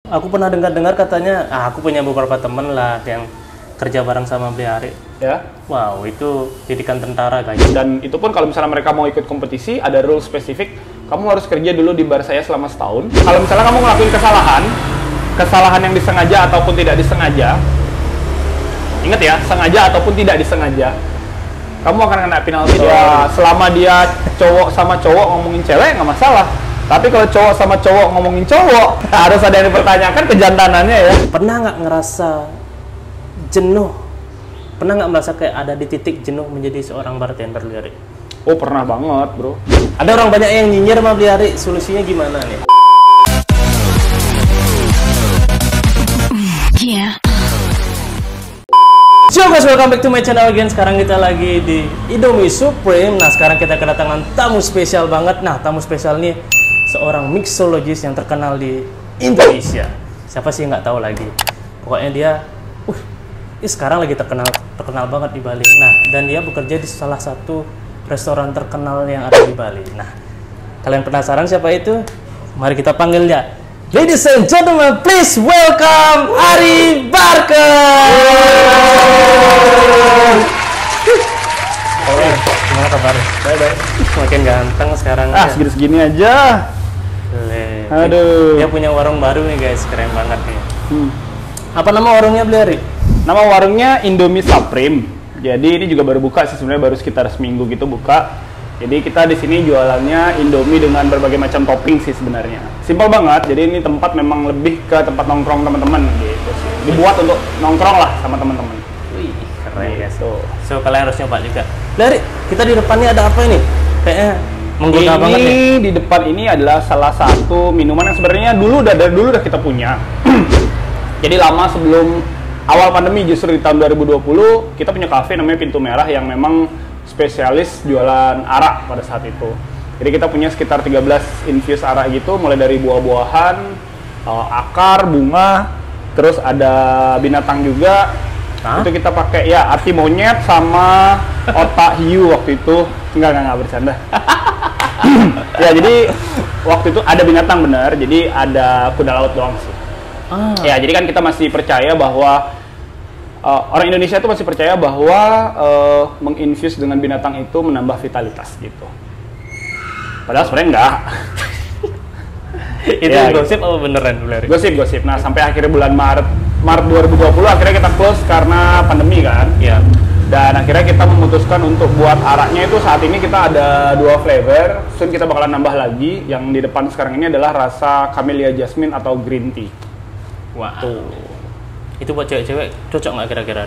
Aku pernah dengar katanya, aku punya beberapa temen lah yang kerja bareng sama Beli Ari. Ya. Wow, itu didikan tentara guys. Dan itu pun kalau misalnya mereka mau ikut kompetisi, ada rule spesifik, kamu harus kerja dulu di bar saya selama setahun. Kalau misalnya kamu ngelakuin kesalahan yang disengaja ataupun tidak disengaja, ingat ya, sengaja ataupun tidak disengaja, kamu akan kena penalti. Ya, selama dia cowok sama cowok ngomongin cewek nggak masalah. Tapi kalau cowok sama cowok ngomongin cowok, harus ada yang dipertanyakan kejantanannya ya. Pernah nggak ngerasa jenuh? Pernah nggak merasa kayak ada di titik jenuh menjadi seorang bartender, Beli Ari? Oh, pernah banget, bro. Ada orang banyak yang nyinyir sama Beli Ari, solusinya gimana nih? So guys, welcome back to my channel again. Sekarang kita lagi di Indomie Supreme. Nah, sekarang kita kedatangan tamu spesial banget. Nah, tamu spesial ini seorang mixologist yang terkenal di Indonesia. Siapa sih yang nggak tahu lagi? Pokoknya dia, sekarang lagi terkenal banget di Bali. Nah, dan dia bekerja di salah satu restoran terkenal yang ada di Bali. Nah, kalian penasaran siapa itu? Mari kita panggil dia. Ladies and gentlemen, please welcome Ari Barker. Gimana kabarnya? Baik. Semakin ganteng sekarang. Segini-segini aja. Aduh. Dia punya warung baru nih guys, keren banget nih. Apa nama warungnya, Beli Ari? Nama warungnya Indomie Supreme. Jadi ini juga baru buka sih, sebenarnya baru sekitar seminggu gitu buka. Jadi kita di sini jualannya Indomie dengan berbagai macam topping sih sebenarnya. Simpel banget. Jadi ini tempat memang lebih ke tempat nongkrong teman-teman gitu sih. Dibuat untuk nongkrong lah sama teman-teman. Wih, keren guys. Gitu. So kalian harus nyoba juga. Beli Ari, kita di depannya ada apa ini? Kayaknya menggoda banget nih. Di depan ini adalah salah satu minuman yang sebenarnya dari dulu udah kita punya. Jadi lama sebelum awal pandemi, justru di tahun 2020 kita punya kafe namanya Pintu Merah yang memang spesialis jualan arak pada saat itu. Jadi kita punya sekitar 13 infus arak gitu, mulai dari buah-buahan, akar, bunga, terus ada binatang juga. Hah? Itu kita pakai ya arti monyet sama otak hiu waktu itu. Enggak bercanda. Ya, jadi waktu itu ada binatang bener, jadi ada kuda laut doang sih. Ya, jadi kan kita masih percaya bahwa orang Indonesia itu masih percaya bahwa menginfus dengan binatang itu menambah vitalitas gitu. Padahal sebenarnya enggak. Itu ya, gosip apa beneran, Beli Ari? Gosip. Nah, sampai akhirnya bulan Maret 2020 akhirnya kita close karena pandemi kan. Iya. Dan akhirnya kita memutuskan untuk buat araknya itu saat ini kita ada 2 flavor. Soon kita bakalan nambah lagi. Yang di depan sekarang ini adalah rasa Camellia Jasmine atau green tea. Wah. Tuh. Itu buat cewek-cewek cocok nggak kira-kira?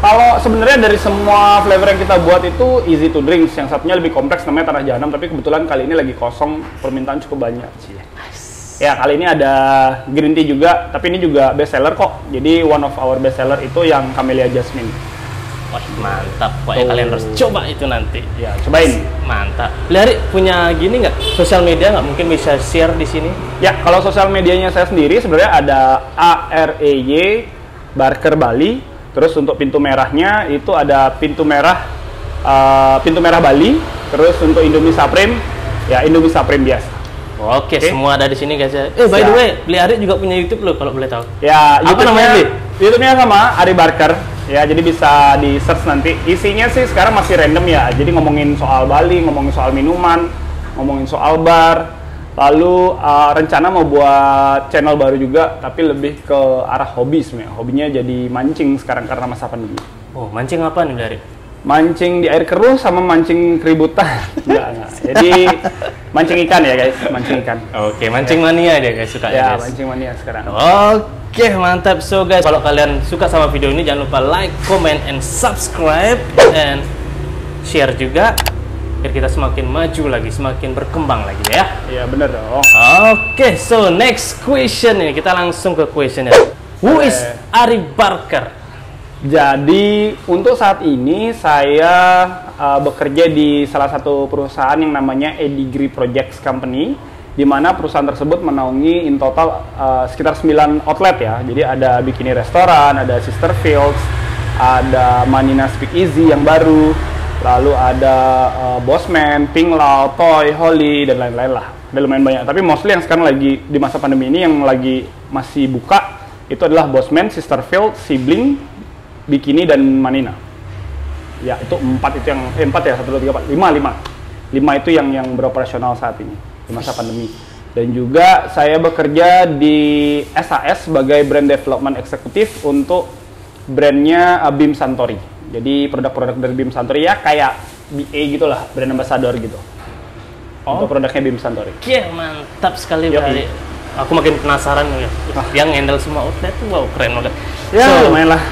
Kalau sebenarnya dari semua flavor yang kita buat itu easy to drink. Yang satunya lebih kompleks namanya Tanah Jahanam, tapi kebetulan kali ini lagi kosong, permintaan cukup banyak sih. Nice. Ya, kali ini ada green tea juga, tapi ini juga best seller kok. Jadi one of our best seller itu yang Camellia Jasmine. Wah, mantap. Pokoknya kalian harus coba itu nanti. Ya, cobain. Mantap. Beli Ari punya gini nggak? Sosial media nggak? Mungkin bisa share di sini? Ya, kalau sosial medianya saya sendiri sebenarnya ada AREY Barker Bali. Terus untuk pintu merahnya itu ada pintu merah Bali. Terus untuk Indomie Supreme, ya Indomie Supreme biasa. Oke, semua ada di sini guys ya. By the way, Beli Ari juga punya YouTube loh kalau boleh tahu. Ya, apa namanya, Bli? YouTube-nya sama Ari Barker. Ya, jadi bisa di search nanti. Isinya sih sekarang masih random ya. Jadi ngomongin soal Bali, ngomongin soal minuman, ngomongin soal bar. Lalu rencana mau buat channel baru juga, tapi lebih ke arah hobi sebenarnya. Hobinya jadi mancing sekarang karena masa pandemi. Oh, mancing apa nih, Bli Ari? Mancing di air keruh sama mancing keributan. Enggak. Jadi mancing ikan ya guys, mancing ikan. Oke, mancing mania dia guys, suka ya. Guys. Mancing mania sekarang. Oke, mantap. So guys, kalau kalian suka sama video ini jangan lupa like, comment, and subscribe, and share juga biar kita semakin maju lagi, semakin berkembang lagi ya. Iya, bener dong. Oke, so next question nih, kita langsung ke questionnya. Who is Ari Barker? Jadi untuk saat ini saya bekerja di salah satu perusahaan yang namanya Edigree Projects Company, di mana perusahaan tersebut menaungi in total sekitar 9 outlet ya. Jadi ada Bikini Restoran, ada Sister Fields, ada Manina Speak Easy yang baru, lalu ada Bossman, Pink Lao, Toy, Holly, dan lain-lain lah. Ada lumayan banyak, tapi mostly yang sekarang lagi di masa pandemi ini yang lagi masih buka itu adalah Bosman, Sisterfield, Sibling, Bikini, dan Manina. Ya itu 4 itu yang 4 ya 1 2 3 4 5 itu yang beroperasional saat ini di masa pandemi. Dan juga saya bekerja di SAS sebagai Brand Development Executive untuk brandnya Bim Santori. Jadi produk-produk dari Bim Santori ya kayak BA gitulah, brand ambassador gitu. Untuk produknya Bim Santori. Oke, mantap sekali Bli. Aku makin penasaran ya. Yang handle semua outlet tuh wow keren banget. Ya lumayan lah.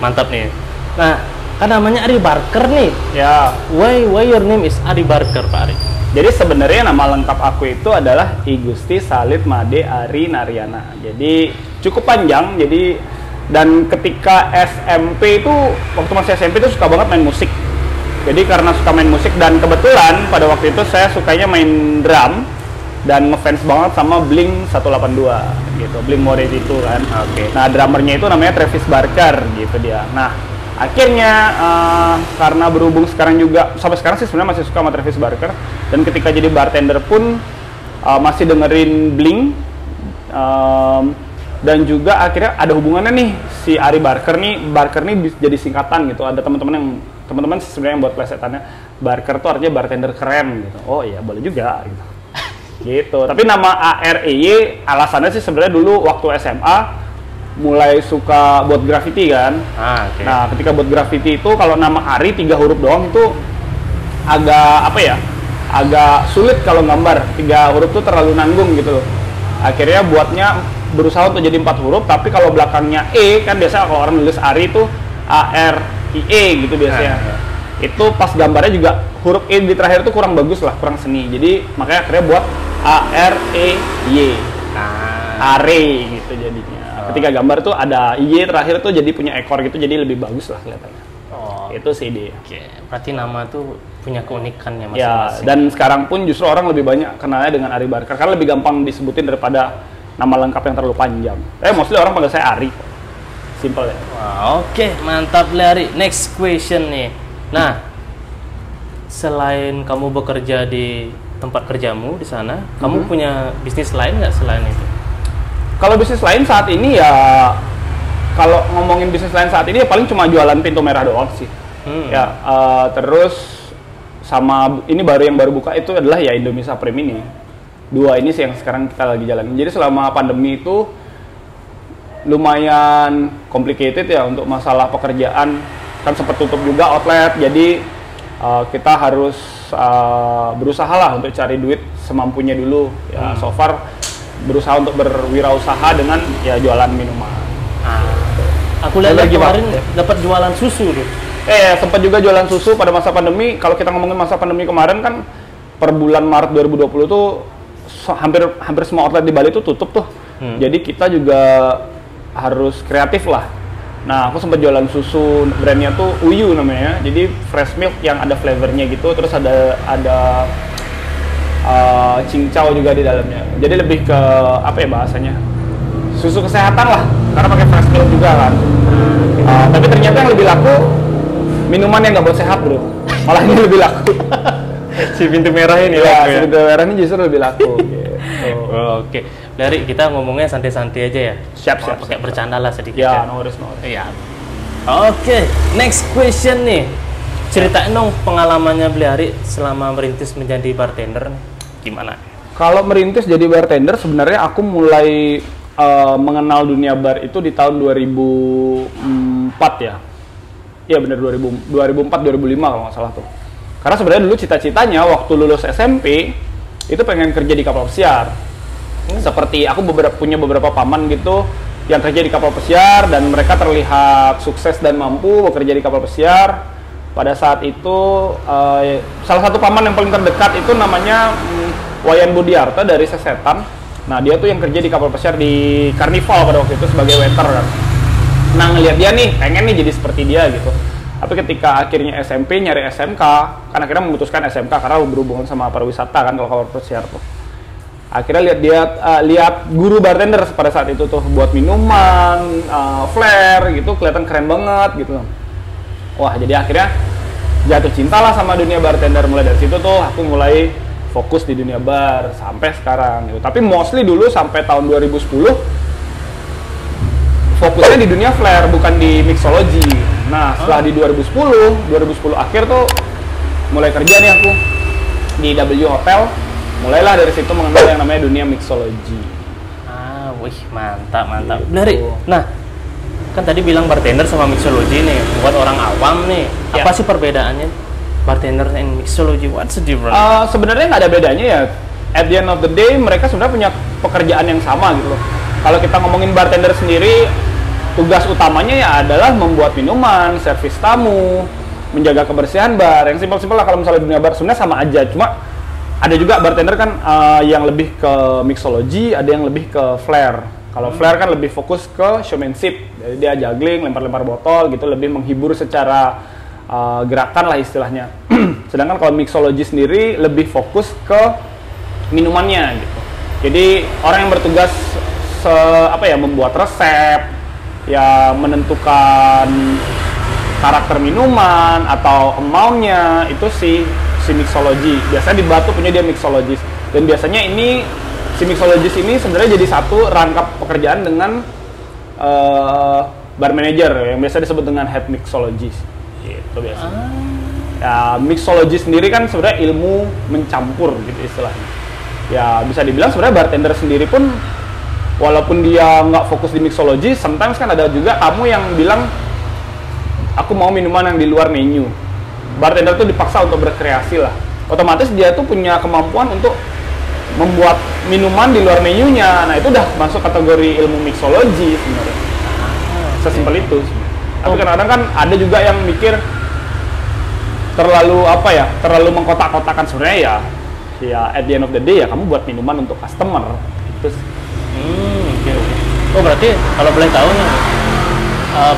Mantap nih. Nah, kan namanya Ari Barker nih. Ya. Why your name is Ari Barker, Pak Ari? Jadi sebenarnya nama lengkap aku itu adalah I Gusti Salid Made Ari Naryana. Jadi cukup panjang. Jadi dan ketika SMP itu waktu masih SMP itu suka banget main musik. Jadi karena suka main musik dan kebetulan pada waktu itu saya sukanya main drum dan ngefans banget sama Blink 182 gitu, Blink 182 itu kan. Oke. Nah, drummernya itu namanya Travis Barker gitu dia. Nah, akhirnya karena berhubung sekarang juga sampai sekarang sih sebenarnya masih suka sama Travis Barker dan ketika jadi bartender pun masih dengerin Blink dan juga akhirnya ada hubungannya nih si Ari Barker nih jadi singkatan gitu. Ada teman-teman sebenarnya yang buat plesetannya Barker tuh artinya bartender keren gitu. Oh iya boleh juga gitu. Gitu. Tapi nama AREY alasannya sih sebenarnya dulu waktu SMA mulai suka buat graffiti kan. Okay. Nah, ketika buat graffiti itu kalau nama Ari 3 huruf doang itu agak apa ya? Agak sulit kalau gambar. 3 huruf tuh terlalu nanggung gitu loh. Akhirnya buatnya berusaha untuk jadi 4 huruf, tapi kalau belakangnya E kan biasa kalau orang nulis Ari itu ARIE gitu biasanya. Itu pas gambarnya juga huruf E di terakhir itu kurang bagus lah, kurang seni. Jadi makanya akhirnya buat AREY. Are gitu jadinya. Ketika gambar tuh ada Y terakhir tuh jadi punya ekor gitu, jadi lebih bagus lah kelihatannya. Itu sih dia. Oke, berarti nama tuh punya keunikannya Ya, masing-masing. dan sekarang pun justru orang lebih banyak kenalnya dengan Ari Barker karena lebih gampang disebutin daripada nama lengkap yang terlalu panjang. Mostly orang panggil saya Ari. Simple ya. Oke, mantap Ari. Next question nih. Nah, selain kamu bekerja di tempat kerjamu di sana, kamu punya bisnis lain nggak selain itu? Kalau bisnis lain saat ini ya, kalau ngomongin bisnis lain saat ini ya paling cuma jualan pintu merah doang sih. Ya, terus sama ini yang baru buka itu adalah ya Indomie Supreme ini. 2 ini sih yang sekarang kita lagi jalanin. Jadi selama pandemi itu lumayan complicated ya untuk masalah pekerjaan, kan sempat tutup juga outlet, jadi kita harus berusaha lah untuk cari duit semampunya dulu ya. So far berusaha untuk berwirausaha dengan ya jualan minuman. Aku lihat kemarin dapat jualan susu tuh. Sempat juga jualan susu pada masa pandemi. Kalau kita ngomongin masa pandemi kemarin kan per bulan Maret 2020 tuh hampir semua outlet di Bali tuh tutup tuh. Jadi kita juga harus kreatif lah. Nah, aku sempat jualan susu, brandnya tuh Uyu namanya. Jadi fresh milk yang ada flavornya gitu, terus ada cincau juga di dalamnya. Jadi lebih ke apa ya bahasanya? Susu kesehatan lah, karena pakai fresh milk juga kan. Tapi ternyata yang lebih laku minuman yang nggak buat sehat bro. Malah ini lebih laku. Si pintu merah ini ya, si pintu merah ini justru lebih laku. Gitu. Oke. Dari kita ngomongnya santai-santai aja ya. Siap. Pakai bercanda lah sedikit. Ya, no worries. Iya. Oke, next question nih. Ceritain dong pengalamannya Ari selama merintis menjadi bartender nih. Gimana? Kalau merintis jadi bartender sebenarnya aku mulai mengenal dunia bar itu di tahun 2004 ya. Iya benar 2004 2005 kalau nggak salah tuh. Karena sebenarnya dulu cita-citanya waktu lulus SMP itu pengen kerja di kapal pesiar. Seperti aku punya beberapa paman gitu yang kerja di kapal pesiar dan mereka terlihat sukses dan mampu bekerja di kapal pesiar. Pada saat itu salah satu paman yang paling terdekat itu namanya Wayan Budiarta dari Sesetan. Nah dia tuh yang kerja di kapal pesiar di Carnival pada waktu itu sebagai waiter kan. Nah ngeliat dia nih pengen nih jadi seperti dia gitu. Tapi ketika akhirnya SMP nyari SMK, kan akhirnya memutuskan SMK karena berhubungan sama pariwisata kan kalau kapal pesiar tuh. Akhirnya lihat guru bartender pada saat itu tuh buat minuman, flare gitu, kelihatan keren banget gitu. Wah jadi akhirnya jatuh cinta lah sama dunia bartender. Mulai dari situ tuh aku mulai fokus di dunia bar sampai sekarang gitu. Tapi mostly dulu sampai tahun 2010 fokusnya di dunia flare, bukan di mixology. Nah, setelah di 2010 akhir tuh mulai kerja nih aku di W Hotel, mulailah dari situ mengenal yang namanya dunia mixology. Wih, mantap. Dari, nah, kan tadi bilang bartender sama mixology nih, buat orang awam nih, apa sih perbedaannya bartender and mixology? What's the difference? Sebenarnya nggak ada bedanya ya. At the end of the day, mereka sebenarnya punya pekerjaan yang sama gitu loh. Kalau kita ngomongin bartender sendiri, tugas utamanya ya adalah membuat minuman, servis tamu, menjaga kebersihan bar. Yang simpel-simpel lah kalau misalnya dunia bar sebenarnya sama aja. Cuma ada juga bartender kan yang lebih ke mixology, ada yang lebih ke flare. Kalau flare kan lebih fokus ke showmanship, jadi dia juggling, lempar-lempar botol gitu, lebih menghibur secara gerakan lah istilahnya. Sedangkan kalau mixology sendiri lebih fokus ke minumannya gitu. Jadi orang yang bertugas membuat resep, ya menentukan karakter minuman atau amount-nya itu si mixology. Biasanya di Batu punya dia mixologist. Dan biasanya ini si mixologist ini sebenarnya jadi satu rangkap pekerjaan dengan bar manager yang biasa disebut dengan head mixologist. Gitu biasanya. Ya, mixology sendiri kan sebenarnya ilmu mencampur gitu istilahnya. Ya bisa dibilang sebenarnya bartender sendiri pun walaupun dia nggak fokus di mixology, sometimes kan ada juga kamu yang bilang aku mau minuman yang di luar menu. Bartender tuh dipaksa untuk berkreasi lah. Otomatis dia tuh punya kemampuan untuk membuat minuman di luar menunya. Nah itu udah masuk kategori ilmu mixology sebenarnya. Sesimpel itu. Tapi kadang-kadang kan ada juga yang mikir terlalu terlalu mengkotak-kotakan sebenarnya ya at the end of the day ya kamu buat minuman untuk customer. Itu sih. Oke. Oh berarti kalau boleh tahu nih,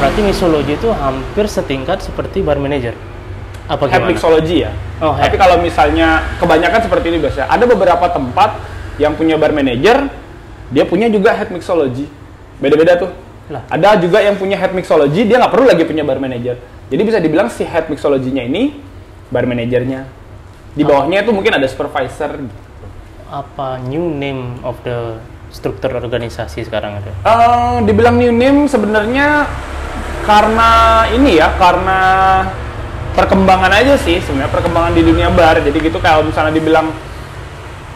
berarti mixology itu hampir setingkat seperti bar manager. Apa head mixology ya. Tapi kalau misalnya kebanyakan seperti ini biasanya. Ada beberapa tempat yang punya bar manager, dia punya juga head mixology. Beda-beda tuh. Lah. Ada juga yang punya head mixology, dia nggak perlu lagi punya bar manager. Jadi bisa dibilang si head mixology-nya ini bar manajernya. Di bawahnya itu mungkin ada supervisor. Apa new name of the struktur organisasi sekarang itu? Dibilang new name sebenarnya karena karena perkembangan aja sih sebenarnya, perkembangan di dunia bar. Jadi gitu kalau misalnya dibilang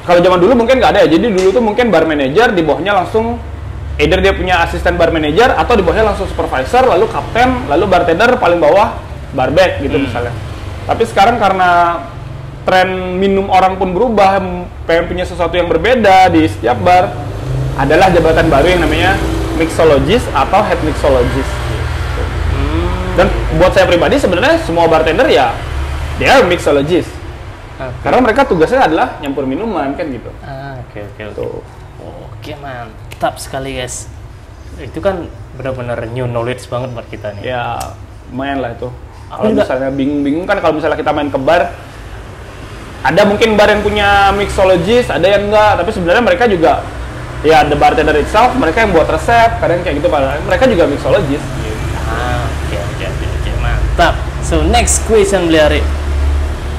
kalau zaman dulu mungkin nggak ada ya. Jadi dulu tuh mungkin bar manager, di bawahnya langsung either dia punya asisten bar manager atau di bawahnya langsung supervisor, lalu kapten, lalu bartender paling bawah barback gitu misalnya. Tapi sekarang karena tren minum orang pun berubah, pengen punya sesuatu yang berbeda di setiap bar, adalah jabatan baru yang namanya mixologist atau head mixologist. Dan buat saya pribadi sebenarnya semua bartender ya dia mixologist. Karena mereka tugasnya adalah nyampur minuman kan gitu. Oke, mantap sekali guys. Itu kan benar-benar new knowledge banget buat kita nih. Ya lumayan lah itu. Kalau misalnya bingung-bingung kan kalau misalnya kita main ke bar, ada mungkin bar yang punya mixologist, ada yang enggak. Tapi sebenarnya mereka juga ya the bartender itself, mereka yang buat resep, kadang kayak gitu. Mereka juga mixologist. Oke, mantap. So next question Bliari.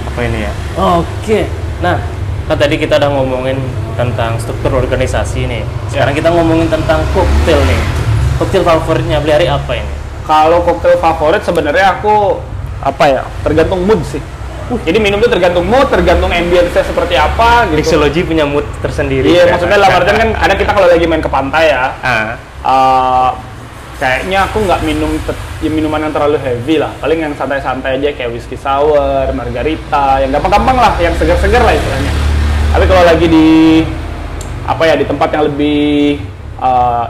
Apa ini ya? Oke. Nah, kan tadi kita udah ngomongin tentang struktur organisasi nih. Sekarang kita ngomongin tentang koktail nih. Koktail favoritnya Bliari apa ini? Kalau koktail favorit sebenarnya aku tergantung mood sih. Jadi minum itu tergantung mood, tergantung ambience-nya seperti apa gitu. Mixology punya mood tersendiri. Iya, maksudnya dalam artian kan ada kita kalau lagi main ke pantai ya. Kayaknya aku nggak minum minuman yang terlalu heavy lah. Paling yang santai-santai aja kayak whiskey sour, margarita, yang gampang-gampang lah, yang segar-segar lah istilahnya. Tapi kalau lagi di di tempat yang lebih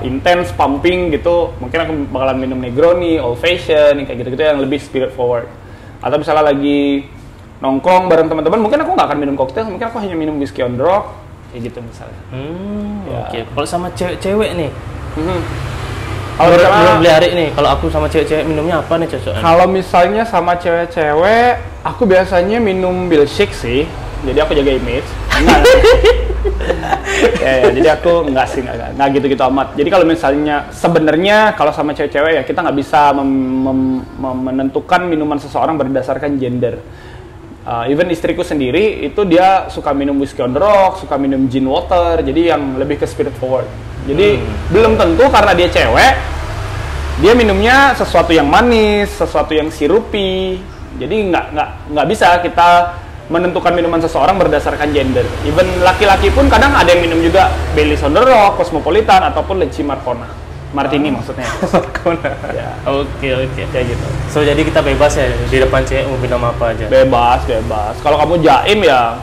intense, pumping gitu, mungkin aku bakalan minum Negroni, Old Fashion, kayak gitu-gitu yang lebih spirit forward. Atau misalnya lagi nongkrong bareng teman-teman, mungkin aku nggak akan minum koktail, mungkin aku hanya minum whiskey on the rock, kayak gitu misalnya. Oke. Kalau sama cewek-cewek nih, kalau belum beli hari nih, kalau aku sama cewek-cewek minumnya apa nih cocoknya? Kalau misalnya sama cewek-cewek, aku biasanya minum milkshake sih, jadi aku jaga image. Jadi aku nggak gitu-gitu amat. Jadi kalau misalnya sebenarnya kalau sama cewek-cewek ya kita nggak bisa menentukan minuman seseorang berdasarkan gender. even istriku sendiri itu dia suka minum whiskey on the rock, suka minum gin water, jadi yang lebih ke spirit forward. Jadi belum tentu karena dia cewek, dia minumnya sesuatu yang manis, sesuatu yang sirupi. Jadi nggak bisa kita menentukan minuman seseorang berdasarkan gender. Even laki-laki pun kadang ada yang minum juga Baileys on the Rock, Cosmopolitan, ataupun Lecce Martini maksudnya. Marcona. Ya. Oke. Kayak gitu. So jadi kita bebas ya di depan cewek mau minum apa aja. Bebas. Kalau kamu jaim ya,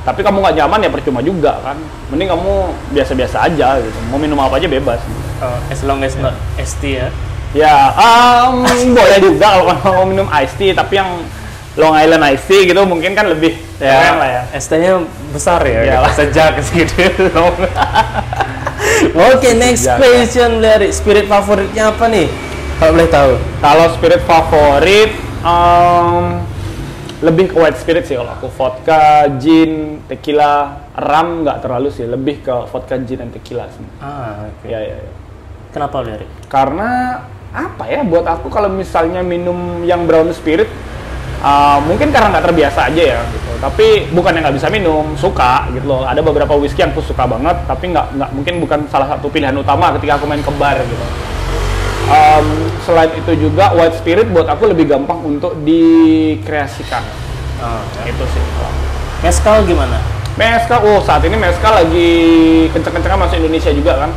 tapi kamu nggak nyaman ya percuma juga kan. Mending kamu biasa-biasa aja gitu. Mau minum apa aja bebas. As long as not iced tea ya. Ya, boleh juga kalau mau minum iced tea, tapi yang Long Island iced tea gitu mungkin kan lebih keren lah ya. ST-nya besar ya, Iyalah. sejak segitu. Oke, next question dari spirit favoritnya apa nih? Kalau boleh tahu. Kalau spirit favorit lebih ke white spirit sih kalau aku. Vodka, gin, tequila, rum nggak terlalu sih, lebih ke vodka, gin, dan tequila sih. Oke. Ya. Kenapa Larry? Karena apa ya, buat aku kalau misalnya minum yang brown spirit, mungkin karena nggak terbiasa aja ya gitu. Tapi bukan yang nggak bisa minum, suka gitu loh. Ada beberapa whisky yang aku suka banget, tapi nggak mungkin bukan salah satu pilihan utama ketika aku main ke bar gitu. Selain itu juga white spirit buat aku lebih gampang untuk dikreasikan. Itu sih. Mezcal gimana? Mezcal, saat ini mezcal lagi kenceng-kencengnya masuk Indonesia juga kan.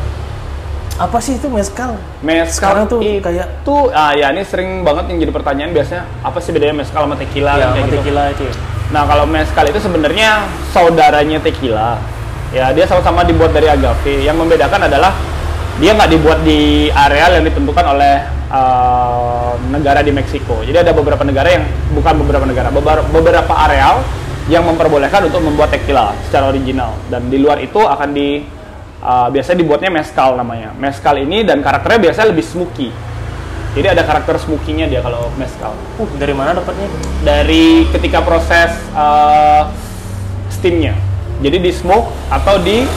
Apa sih itu mezcal? Mezcal Sekarang tuh itu, kayak ya ini sering banget yang jadi pertanyaan biasanya, apa sih bedanya mezcal sama tequila? ya, kayak gitu. tequila itu. Nah, kalau mezcal itu sebenarnya saudaranya tequila. Ya, dia sama-sama dibuat dari agave. Yang membedakan adalah dia nggak dibuat di areal yang ditentukan oleh negara di Meksiko. Jadi ada beberapa negara yang, bukan beberapa negara, beberapa areal yang memperbolehkan untuk membuat tequila secara original. Dan di luar itu akan biasanya dibuatnya mezcal namanya. Mezcal ini dan karakternya biasanya lebih smoky. Jadi ada karakter smoky-nya dia kalau mezcal. Dari mana dapatnya? Dari ketika proses steamnya. Jadi di smoke atau di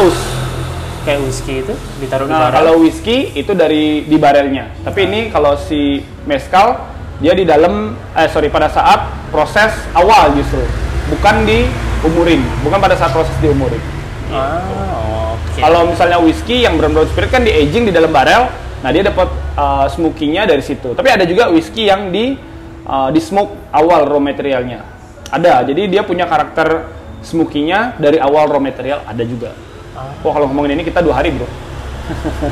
toast. Kayak whisky itu ditaruh di Nah, barrel. kalau whisky itu di barelnya. Tapi ini kalau si mezcal dia di dalam pada saat proses awal justru. Bukan diumurin, bukan pada saat proses diumurin. Oke. Kalau misalnya whisky yang brown spirit kan di aging di dalam barel, nah dia dapat smoky-nya dari situ. Tapi ada juga whisky yang di smoke awal raw materialnya. Ada, jadi dia punya karakter smoky-nya dari awal raw material ada juga. Wah, kalau ngomongin ini kita 2 hari bro.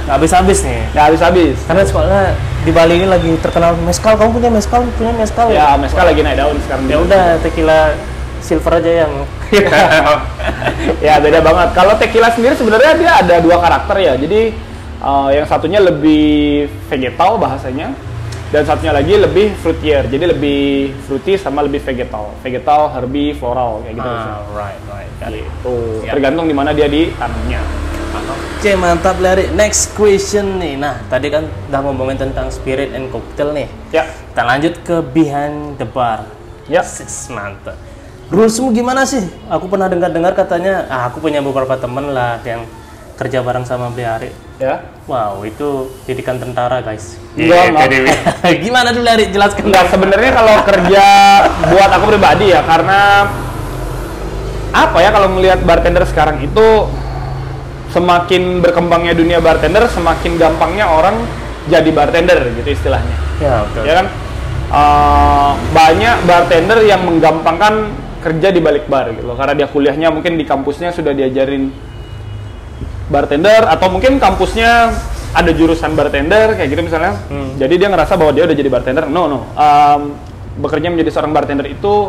Nggak habis-habis nih. Nggak habis-habis. Karena soalnya di Bali ini lagi terkenal mezcal. Kamu punya mezcal Ya, mezcal lagi naik daun sekarang. Ya udah, tequila silver aja yang. Ya, beda banget. Kalau tequila sendiri sebenarnya dia ada 2 karakter ya. Jadi yang satunya lebih vegetal bahasanya, dan satunya lagi lebih fruitier. Jadi lebih fruity sama lebih vegetal. Vegetal, herby, floral kayak gitu. Right. Gitu. Siap. Tergantung di mana dia ditanamnya. Oke, mantap Larry. Next question nih. Nah, tadi kan udah ngomongin tentang spirit and cocktail nih. Ya. Kita lanjut ke behind the bar. Ya. Mantap. Rulesmu gimana sih? Aku pernah dengar katanya, aku punya beberapa temen lah yang kerja bareng sama Ari. Ya. Wow, itu didikan tentara guys. Enggak. Gimana dulu Ari? Jelaskan. Enggak, sebenarnya kalau kerja buat aku pribadi ya, karena apa ya, kalau melihat bartender sekarang itu semakin berkembangnya dunia bartender, semakin gampangnya orang jadi bartender gitu istilahnya. Ya, betul. Ya kan? Banyak bartender yang menggampangkan kerja di balik bar gitu loh, karena dia kuliahnya mungkin di kampusnya sudah diajarin bartender, atau mungkin kampusnya ada jurusan bartender kayak gitu misalnya. Jadi dia ngerasa bahwa dia udah jadi bartender. No. Bekerja menjadi seorang bartender itu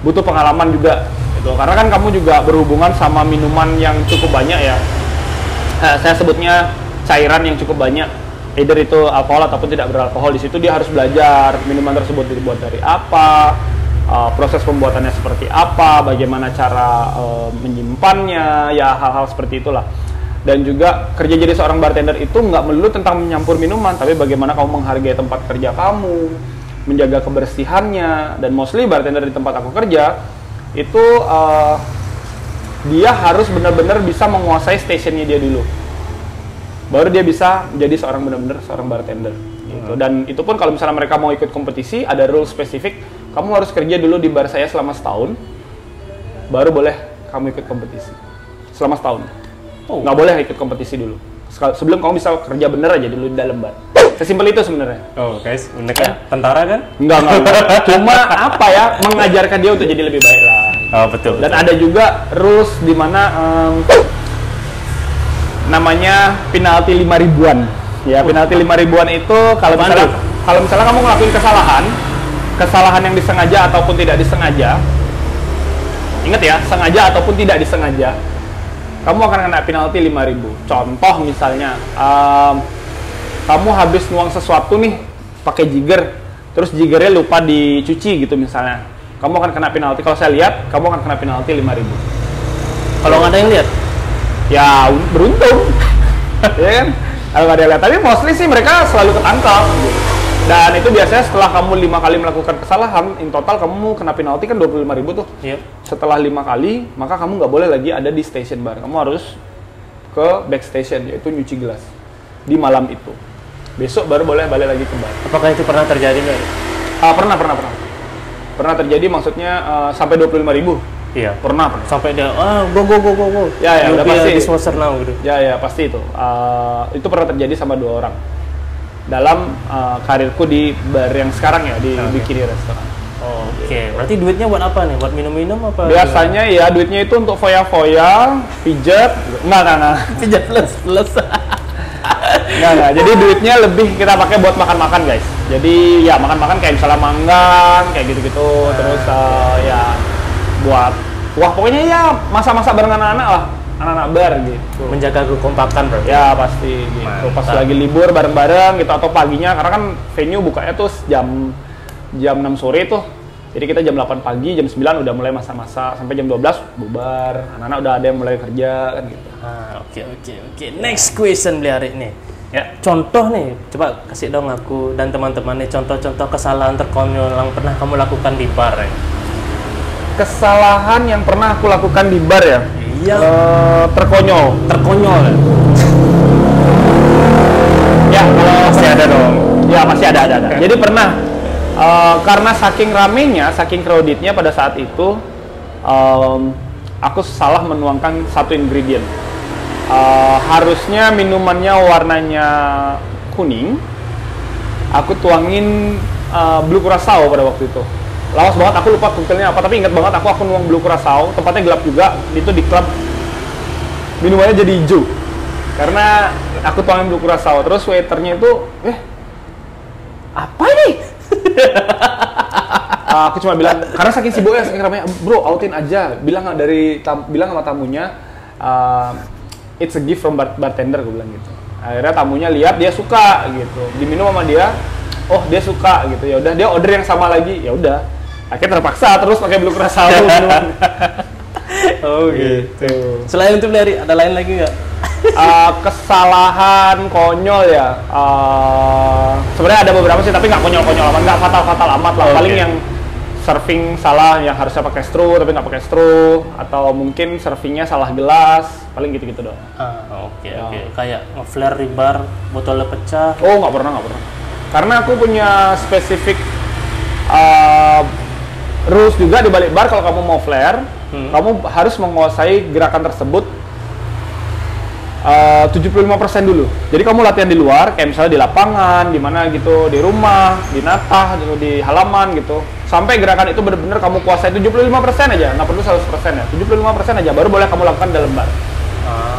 butuh pengalaman juga gitu. Karena kan kamu juga berhubungan sama minuman yang cukup banyak ya. Saya sebutnya cairan yang cukup banyak. Either itu alkohol ataupun tidak beralkohol. Di situ dia harus belajar minuman tersebut dibuat dari apa, proses pembuatannya seperti apa, bagaimana cara menyimpannya, ya hal-hal seperti itulah. Dan juga kerja jadi seorang bartender itu nggak melulu tentang menyampur minuman, tapi bagaimana kamu menghargai tempat kerja kamu, menjaga kebersihannya. Dan mostly bartender di tempat aku kerja itu dia harus benar-benar bisa menguasai stationnya dia dulu, baru dia bisa menjadi seorang benar-benar seorang bartender gitu. Dan itu pun kalau misalnya mereka mau ikut kompetisi, ada rule spesifik. kamu harus kerja dulu di bar saya selama setahun, baru boleh kamu ikut kompetisi. Selama setahun. Oh. Nggak boleh ikut kompetisi dulu. Sebelum kamu bisa kerja bener aja dulu di dalam bar. Sesimpel itu sebenarnya. Oh guys, bener kan? Tentara kan? Enggak. Cuma apa ya, mengajarkan dia untuk jadi lebih baik lah. Oh betul. Dan ada juga rules di mana namanya penalti 5.000-an. Ya, penalti 5.000-an itu kalau misalnya kamu ngelakuin kesalahan yang disengaja ataupun tidak disengaja. Ingat ya, sengaja ataupun tidak disengaja. Kamu akan kena penalti 5.000. Contoh misalnya, kamu habis nuang sesuatu nih pakai jigger, terus jiggernya lupa dicuci gitu misalnya. Kamu akan kena penalti. Kalau saya lihat, kamu akan kena penalti 5.000. Kalau nggak ada yang lihat? Ya beruntung. Ya kan? Kalau nggak ada yang lihat. Tapi mostly sih mereka selalu ketangkap. Dan itu biasanya setelah kamu 5 kali melakukan kesalahan, in total kamu kena penalti kan 25.000 tuh. Yep. Setelah 5 kali, maka kamu nggak boleh lagi ada di station bar. Kamu harus ke backstation, yaitu nyuci gelas di malam itu. Besok baru boleh balik lagi ke bar. Apakah itu pernah terjadi nggak? Pernah terjadi, maksudnya sampai 25.000. Iya. Pernah. Sampai dia, go. Ya, udah pasti. Disposer now gitu. Ya, pasti itu. Itu pernah terjadi sama 2 orang. Dalam karirku di bar yang sekarang ya, di Bikini Restoran. Oke. Berarti duitnya buat apa nih? Buat minum-minum apa? Biasanya ya duitnya itu untuk foya-foya, pijat. Enggak. Pijat plus. Enggak. Jadi duitnya lebih kita pakai buat makan-makan, guys. Jadi ya makan-makan kayak misalnya manggang, kayak gitu-gitu. Terus ya buat wah pokoknya ya masa-masa bareng anak-anak lah. Anak-anak bar gitu. Menjaga kekompakan berarti. Ya pasti gitu. Pas lagi libur bareng-bareng gitu atau paginya karena kan venue bukanya tuh jam 6 sore tuh. Jadi kita jam 8 pagi, jam 9 udah mulai masa-masa sampai jam 12 bubar. Anak-anak udah ada yang mulai kerja kan gitu. Oke. Next question beli hari ini. Ya, contoh nih, coba kasih dong aku dan teman-teman nih contoh-contoh kesalahan terkonyol yang pernah kamu lakukan di bar ya. Kesalahan yang pernah aku lakukan di bar ya? Iya. Terkonyol ya? Ya, kalau pasti ada dong. Ya, pasti ada. Jadi pernah, karena saking ramenya, saking crowdednya pada saat itu, aku salah menuangkan satu ingredient. Harusnya minumannya warnanya kuning, aku tuangin blue curacao pada waktu itu. Lawas banget, aku lupa koktelnya apa, tapi ingat banget aku nuang blue curacao, tempatnya gelap juga, itu di klub. Minumannya jadi hijau karena aku tuangin blue curacao. Terus waiternya itu, apa ini? Aku cuma bilang, karena saking sibuknya, saking ramai, bro, outin aja, bilang sama tamunya, it's a gift from bartender, gue bilang gitu. Akhirnya tamunya lihat, dia suka gitu, diminum sama dia, oh dia suka gitu, ya udah dia order yang sama lagi, ya udah. Akhirnya terpaksa terus pakai blue curacao minuman. Oh gitu. Selain itu dari ada lain lagi nggak? Kesalahan konyol ya. Sebenarnya ada beberapa sih, tapi nggak konyol-konyol amat, nggak fatal-fatal amat lah. Paling yang serving salah, yang harusnya pakai straw tapi nggak pakai straw, atau mungkin servingnya salah gelas, paling gitu-gitu doang. Oke. Kayak nge-flare di bar, botolnya pecah. Oh nggak pernah. Karena aku punya spesifik rules juga di balik bar. Kalau kamu mau flare, kamu harus menguasai gerakan tersebut 75% dulu. Jadi kamu latihan di luar, kayak misalnya di lapangan, di mana gitu, di rumah, di natah, gitu, di halaman gitu. Sampai gerakan itu benar-benar kamu kuasai 75% aja, nggak perlu 100% ya. 75% aja baru boleh kamu lakukan dalam bar.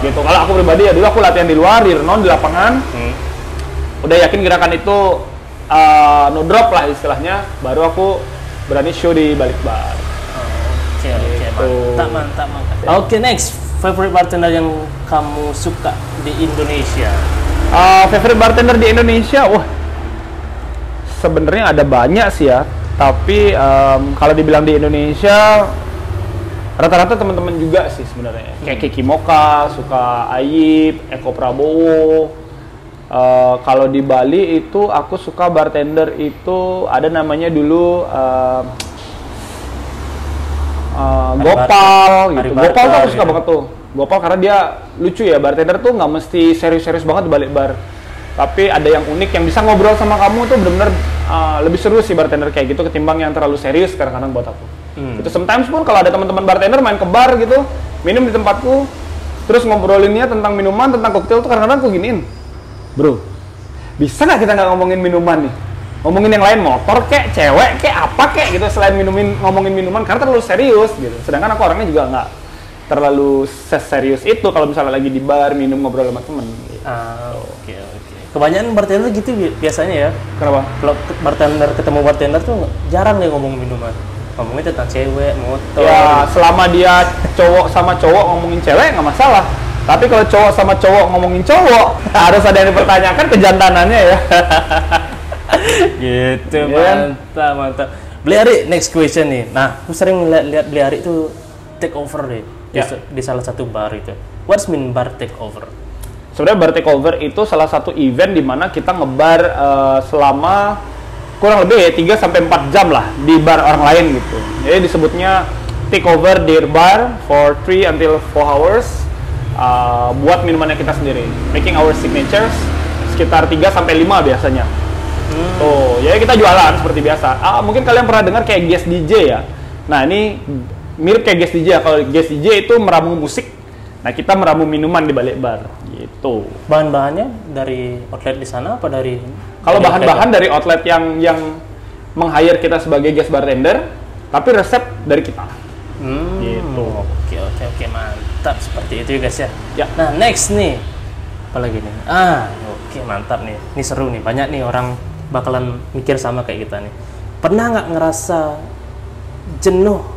Gitu. Kalau aku pribadi ya dulu aku latihan di luar, di renon, di lapangan. Udah yakin gerakan itu no drop lah istilahnya, baru aku berani show di balik bar. Mantap. Oke, next, favorite bartender yang kamu suka di Indonesia? Favorite bartender di Indonesia, wah, sebenarnya ada banyak sih ya. Tapi kalau dibilang di Indonesia, rata-rata teman-teman juga sih sebenarnya. Kayak Kiki Moka, suka Ayib, Eko Prabowo. Kalau di Bali itu aku suka bartender itu ada namanya dulu Gopal gitu. Gopal tuh aku suka banget tuh. Gopal karena dia lucu ya, bartender tuh nggak mesti serius-serius banget di balik bar. tapi ada yang unik yang bisa ngobrol sama kamu tuh bener-bener lebih seru sih bartender kayak gitu ketimbang yang terlalu serius kadang-kadang buat aku. Itu sometimes pun kalau ada teman-teman bartender main ke bar gitu, minum di tempatku, terus ngobrolinnya tentang minuman, tentang koktail tuh kadang-kadang aku giniin, bro, bisa nggak kita nggak ngomongin minuman nih? Ngomongin yang lain, motor kek, cewek kek, apa kek gitu, selain ngomongin minuman, karena terlalu serius gitu. Sedangkan aku orangnya juga nggak terlalu serius itu kalau misalnya lagi di bar, minum, ngobrol sama temen gitu. Oke. Kebanyakan bartender gitu biasanya ya. Kenapa? Kalau bartender ketemu bartender tuh jarang nih ngomong minuman. Ngomongnya tentang cewek, motor. Ya, selama dia cowok sama cowok ngomongin cewek nggak masalah. Tapi kalau cowok sama cowok ngomongin cowok, harus ada yang dipertanyakan kejantanannya ya. Gitu, Yeah. mantap. Bliari, next question nih. Nah, aku sering lihat Bliari itu take over deh di salah satu bar itu. What's mean bar take over? Sebenarnya bar takeover itu salah satu event di mana kita ngebar selama kurang lebih 3 sampai 4 jam lah di bar orang lain gitu. Jadi disebutnya takeover their bar for 3 until 4 hours buat minumannya kita sendiri. Making our signatures sekitar 3 sampai 5 biasanya. Tuh, jadi kita jualan seperti biasa. Mungkin kalian pernah dengar kayak guest DJ ya. Nah, ini mirip kayak guest DJ ya. Kalau guest DJ itu meramu musik. Nah, kita meramu minuman di balik bar gitu. Bahan-bahannya dari outlet di sana apa dari? Kalau bahan-bahan dari outlet yang meng-hire kita sebagai guest bartender, tapi resep dari kita. Gitu. Oke, mantap seperti itu ya guys ya. Ya. Nah, next nih. Apalagi nih? Oke, mantap nih. Ini seru nih. Banyak nih orang bakalan mikir sama kayak kita nih. Pernah nggak ngerasa jenuh?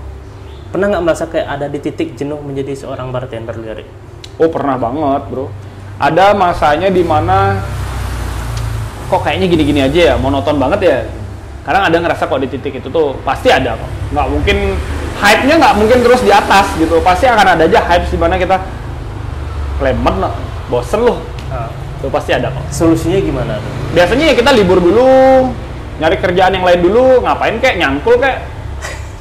Pernah nggak merasa kayak ada di titik jenuh menjadi seorang bartender, Liari? Oh, pernah banget, bro. Ada masanya di mana kok kayaknya gini-gini aja ya, monoton banget ya. Kadang ada ngerasa kok di titik itu tuh pasti ada kok. Nggak mungkin, hype-nya nggak mungkin terus di atas gitu. Pasti akan ada aja hype di mana kita klemet, bosen loh. Itu pasti ada kok. Solusinya gimana tuh? Biasanya ya kita libur dulu, nyari kerjaan yang lain dulu, ngapain kayak nyangkul kayak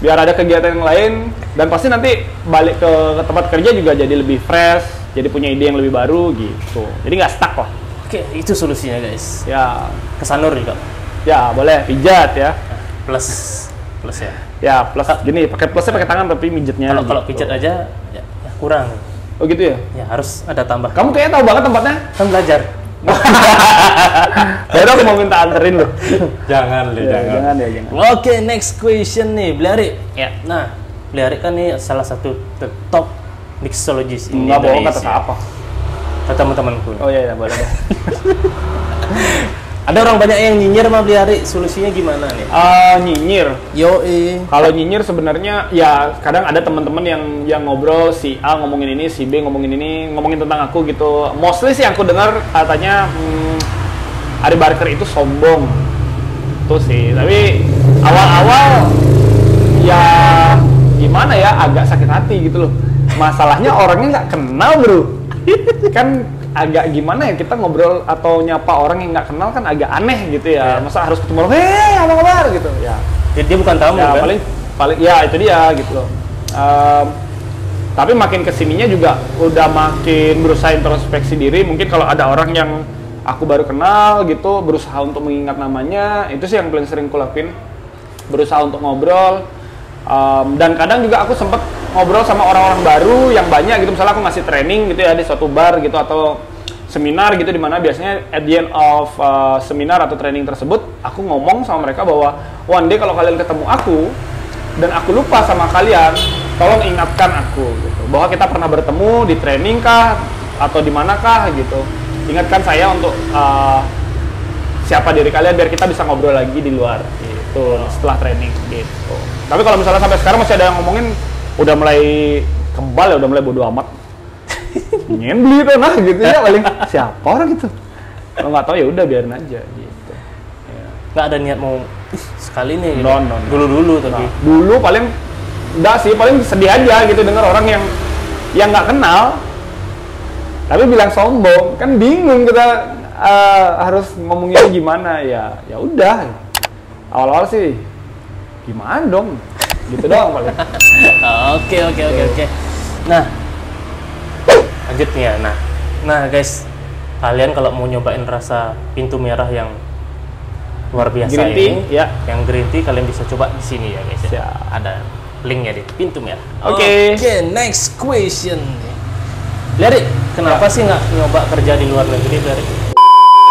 biar ada kegiatan yang lain, dan pasti nanti balik ke tempat kerja juga jadi lebih fresh, jadi punya ide yang lebih baru gitu. Jadi nggak stuck lah. Oke, itu solusinya guys. Ya, Kesanur juga. ya boleh pijat ya. Plus ya. Ya plus gini, pakai plusnya pakai tangan tapi mijetnya. Kalau gitu. pijat aja ya kurang. Oh gitu ya? Ya harus ada tambah. Kamu kayaknya tahu banget tempatnya. Kan belajar. Baru aku mau minta anterin loh. Jangan, Jangan ya, jangan. Oke, next question nih, Bliari. Ya, nah, Bliari kan nih salah satu top mixologist in Nggak bohong Indonesia. kata apa? Kata teman-temanku. Oh iya, boleh deh. Ada orang banyak yang nyinyir sama Bliari, solusinya gimana nih? Nyinyir. Kalau nyinyir sebenarnya ya kadang ada teman-teman yang ngobrol, si A ngomongin ini, si B ngomongin ini, ngomongin tentang aku gitu. Mostly sih aku dengar katanya Ari Barker itu sombong. Itu sih. Tapi awal-awal ya gimana ya, agak sakit hati gitu loh. Masalahnya orangnya nggak kenal, bro. Kan agak gimana ya, kita ngobrol atau nyapa orang yang nggak kenal kan agak aneh gitu ya. Masa harus ketemu orang, apa kabar gitu ya. Dia bukan tamu Ya, kan? paling ya itu dia gitu loh. Tapi makin kesininya juga udah makin berusaha introspeksi diri. Mungkin kalau ada orang yang aku baru kenal gitu, berusaha untuk mengingat namanya, itu sih yang paling sering kulakuin. Berusaha untuk ngobrol. Dan kadang juga aku sempet ngobrol sama orang-orang baru yang banyak gitu. Misalnya aku ngasih training gitu ya di suatu bar gitu atau seminar gitu, dimana biasanya at the end of seminar atau training tersebut aku ngomong sama mereka bahwa one day kalau kalian ketemu aku dan aku lupa sama kalian, tolong ingatkan aku gitu, bahwa kita pernah bertemu di training kah atau di manakah gitu. Ingatkan saya untuk siapa diri kalian biar kita bisa ngobrol lagi di luar gitu setelah training gitu. Tapi kalau misalnya sampai sekarang masih ada yang ngomongin, udah mulai kebal ya, udah mulai bodo amat. Nyembeli tuh nah gitu ya, paling siapa orang gitu. Kalau nggak tahu ya udah biarin aja gitu. Ya. Nggak ada niat mau sekali nih. No. Dulu tapi. Nah, dulu paling enggak sih, paling sedih aja gitu dengar orang yang nggak kenal tapi bilang sombong, kan bingung kita harus ngomongnya gimana ya. Ya udah. Awal-awal sih gimana dong? Gitu doang paling. Oke. Nah, lanjut nih ya. Nah guys, kalian kalau mau nyobain rasa pintu merah yang luar biasa Green tea, ini, ya. yang green tea kalian bisa coba di sini ya guys. Ya. Siap. Ada linknya di pintu merah. Oke. Next question. Dari, kenapa sih nggak nyoba kerja di luar negeri, dari?